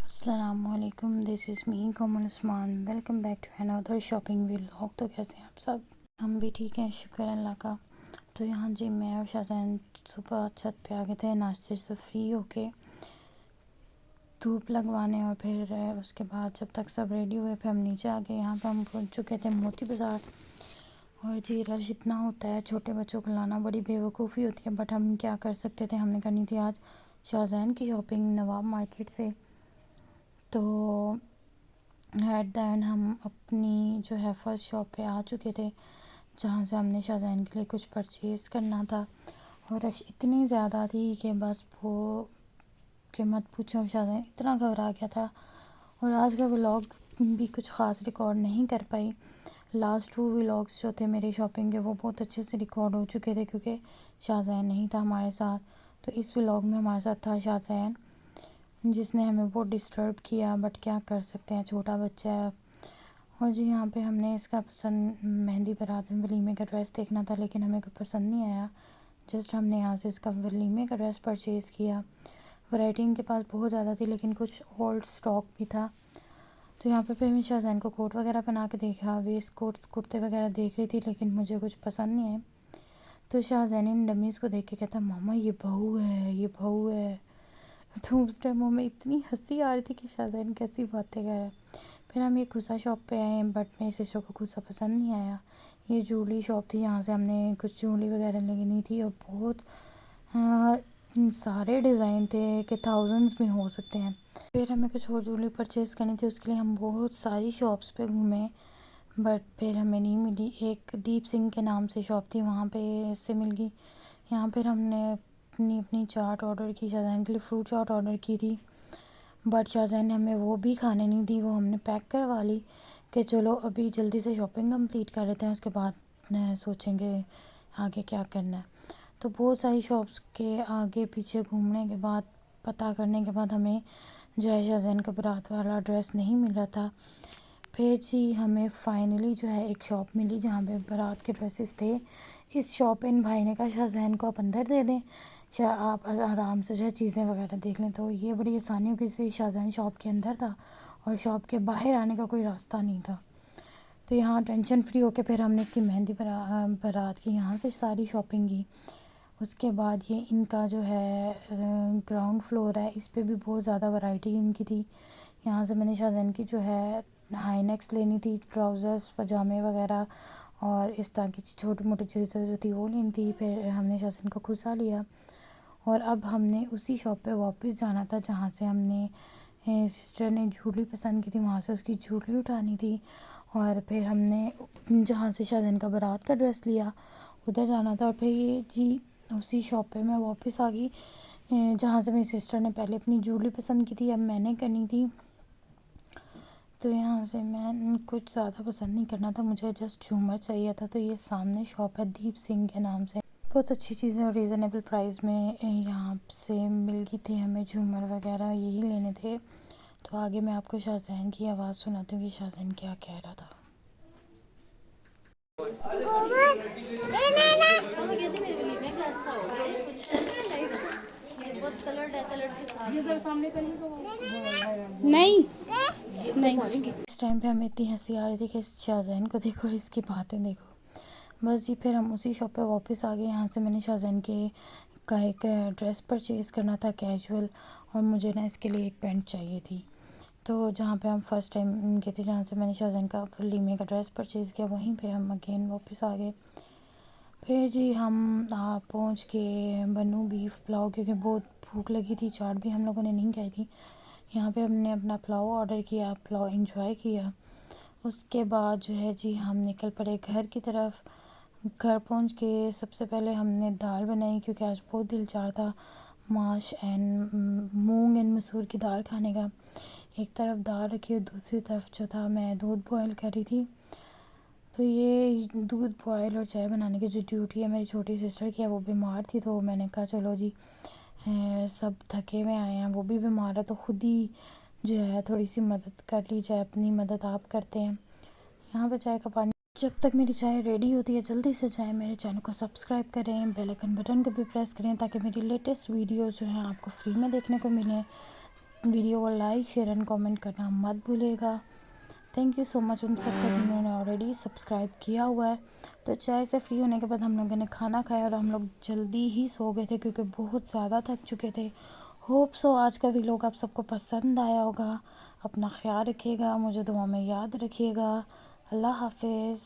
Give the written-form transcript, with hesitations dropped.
अस्सलामुअलैकुम, this is me Komal Usman. Welcome back to another shopping vlog. तो कैसे हैं आप सब? हम भी ठीक हैं, शुक्र अल्लाह का। तो यहाँ जी मैं और शाहज़ैन सुबह छत पे आ गए थे नाश्ते से फ्री होके, धूप लगवाने। और फिर उसके बाद जब तक सब रेडी हुए फिर हम नीचे आ गए। यहाँ पे हम पहुँच चुके थे मोती बाज़ार। और जी रश इतना होता है, छोटे बच्चों को लाना बड़ी बेवकूफ़ी होती है, बट हम क्या कर सकते थे। हमने करनी थी आज शाहज़ैन की शॉपिंग नवाब मार्केट से। तो एट द एंड हम अपनी जो है फर्स्ट शॉप पे आ चुके थे, जहाँ से हमने शाहज़ैन के लिए कुछ परचेज़ करना था। और रश इतनी ज़्यादा थी कि बस वो कि मत पूछो, शाहज़ैन इतना घबरा गया था। और आज का व्लॉग भी कुछ ख़ास रिकॉर्ड नहीं कर पाई। लास्ट 2 व्लॉग्स जो थे मेरे शॉपिंग के वो बहुत अच्छे से रिकॉर्ड हो चुके थे, क्योंकि शाहज़ैन नहीं था हमारे साथ। तो इस व्लॉग में हमारे साथ था शाहज़ैन, जिसने हमें बहुत डिस्टर्ब किया, बट क्या कर सकते हैं, छोटा बच्चा है। और जी यहाँ पे हमने इसका पसंद मेहंदी बारात वलीमे का ड्रेस देखना था, लेकिन हमें कोई पसंद नहीं आया। जस्ट हमने यहाँ से इसका वलीमे का ड्रेस परचेज़ किया। वैरायटी इनके पास बहुत ज़्यादा थी, लेकिन कुछ ओल्ड स्टॉक भी था। तो यहाँ पे फिर मैं शाहज़ैन को कोट वगैरह पहना के देखा, वेस्ट कोट्स कुर्ते वगैरह देख रही थी, लेकिन मुझे कुछ पसंद नहीं आए। तो शाहज़ैन इन डमीज़ को देख के कहता, मामा ये बहू है, ये बहू है। तो उस टाइम हमें इतनी हंसी आ रही थी कि शाहज़ैन कैसी बातें कर रहा है। फिर हम ये खुसा शॉप पे आए, बट मेरी सिस्टर को खुसा पसंद नहीं आया। ये ज्वेलरी शॉप थी, यहाँ से हमने कुछ ज्वेलरी वगैरह लेनी थी। और बहुत सारे डिज़ाइन थे कि थाउजेंड्स में हो सकते हैं। फिर हमें कुछ और ज्वेलरी परचेज़ करनी थी, उसके लिए हम बहुत सारी शॉप्स पे घूमे, बट फिर हमें नहीं मिली। एक दीप सिंह के नाम से शॉप थी, वहाँ पे से मिल गई। यहाँ पर हमने अपनी चाट ऑर्डर की, शाहज़ैन के लिए फ्रूट चाट ऑर्डर की थी, बट शाहज़ैन ने हमें वो भी खाने नहीं दी। वो हमने पैक करवा ली कि चलो अभी जल्दी से शॉपिंग कंप्लीट कर लेते हैं, उसके बाद सोचेंगे आगे क्या करना है। तो बहुत सारी शॉप्स के आगे पीछे घूमने के बाद, पता करने के बाद, हमें जो है शाहज़ैन का बारात वाला ड्रेस नहीं मिल रहा था। फिर जी हमें फाइनली जो है एक शॉप मिली जहाँ पे बारात के ड्रेसेस थे। इस शॉप इन भाई ने कहा, शाहज़ैन को आप अंदर दे दें, आप आराम से जो है चीज़ें वगैरह देख लें। तो ये बड़ी आसानी हो गई थी, शाहज़ैन शॉप के अंदर था और शॉप के बाहर आने का कोई रास्ता नहीं था। तो यहाँ टेंशन फ्री होके फिर हमने इसकी मेहंदी बारात की यहाँ से सारी शॉपिंग की। उसके बाद ये इनका जो है ग्राउंड फ्लोर है, इस पे भी बहुत ज़्यादा वैरायटी इनकी थी। यहाँ से मैंने शाहज़ैन की जो है हाई नेक्स लेनी थी, ट्राउज़र्स पजामे वगैरह, और इस तरह की छोटी मोटी चीज़ें जो थी वो लेनी थी। फिर हमने शाहज़ैन को खुसा लिया और अब हमने उसी शॉप पे वापस जाना था जहाँ से हमने सिस्टर ने ज्वेलरी पसंद की थी, वहाँ से उसकी ज्वेलरी उठानी थी। और फिर हमने जहाँ से शाहज़ैन का बारात का ड्रेस लिया उधर जाना था। और फिर ये जी उसी शॉप पे मैं वापस आ गई जहाँ से मेरी सिस्टर ने पहले अपनी ज्वेलरी पसंद की थी, अब मैंने करनी थी। तो यहाँ से मैं कुछ ज़्यादा पसंद नहीं करना था, मुझे जस्ट झूमर चाहिए था। तो ये सामने शॉप है दीप सिंह के नाम से, बहुत अच्छी चीज़ें और रीज़नेबल प्राइस में यहाँ से मिल गई थी हमें झूमर वगैरह, यही लेने थे। तो आगे मैं आपको शाहज़ैन की आवाज़ सुनाती हूँ कि शाहज़ैन क्या कह रहा था। नहीं नहीं, इस टाइम पे हमें इतनी हंसी आ रही थी कि शाहज़ैन को देखो और इसकी बातें देखो। बस जी फिर हम उसी शॉप पे वापस आ गए। यहाँ से मैंने शाहज़ैन के का एक ड्रेस परचेज़ करना था कैजुअल, और मुझे ना इसके लिए एक पैंट चाहिए थी। तो जहाँ पे हम फर्स्ट टाइम गए थे, जहाँ से मैंने शाहज़ैन का वलीमे का ड्रेस परचेज़ किया, वहीं पे हम अगेन वापस आ गए। फिर जी हम पहुँच के बनू बीफ पुलाव, क्योंकि बहुत भूख लगी थी, चाट भी हम लोगों ने नहीं खाई थी। यहाँ पे हमने अपना पुलाव ऑर्डर किया, पुलाव एंजॉय किया। उसके बाद जो है जी हम निकल पड़े घर की तरफ। घर पहुँच के सबसे पहले हमने दाल बनाई, क्योंकि आज बहुत दिल चाह था माश एंड मूंग एंड मसूर की दाल खाने का। एक तरफ दाल रखी और दूसरी तरफ जो था मैं दूध बॉयल कर रही थी। तो ये दूध बॉयल और चाय बनाने की जो ड्यूटी है मेरी छोटी सिस्टर की है, वो बीमार थी, तो मैंने कहा चलो जी सब थके हुए आए हैं, वो भी बीमार है, तो ख़ुद ही जो है थोड़ी सी मदद कर ली जाए, अपनी मदद आप करते हैं। यहाँ पे चाय का पानी, जब तक मेरी चाय रेडी होती है जल्दी से जाएं, मेरे चैनल को सब्सक्राइब करें, बेल आइकन बटन को भी प्रेस करें, ताकि मेरी लेटेस्ट वीडियोस जो हैं आपको फ्री में देखने को मिलें। वीडियो को लाइक शेयर एंड कमेंट करना मत भूलिएगा। थैंक यू सो मच उन सबका जिन्होंने ऑलरेडी सब्सक्राइब किया हुआ है। तो चाय से फ्री होने के बाद हम लोगों ने खाना खाया और हम लोग जल्दी ही सो गए थे क्योंकि बहुत ज़्यादा थक चुके थे। होप सो आज का व्लॉग आप सबको पसंद आया होगा। अपना ख्याल रखिएगा, मुझे दुआ में याद रखिएगा। अल्लाह हाफिज़।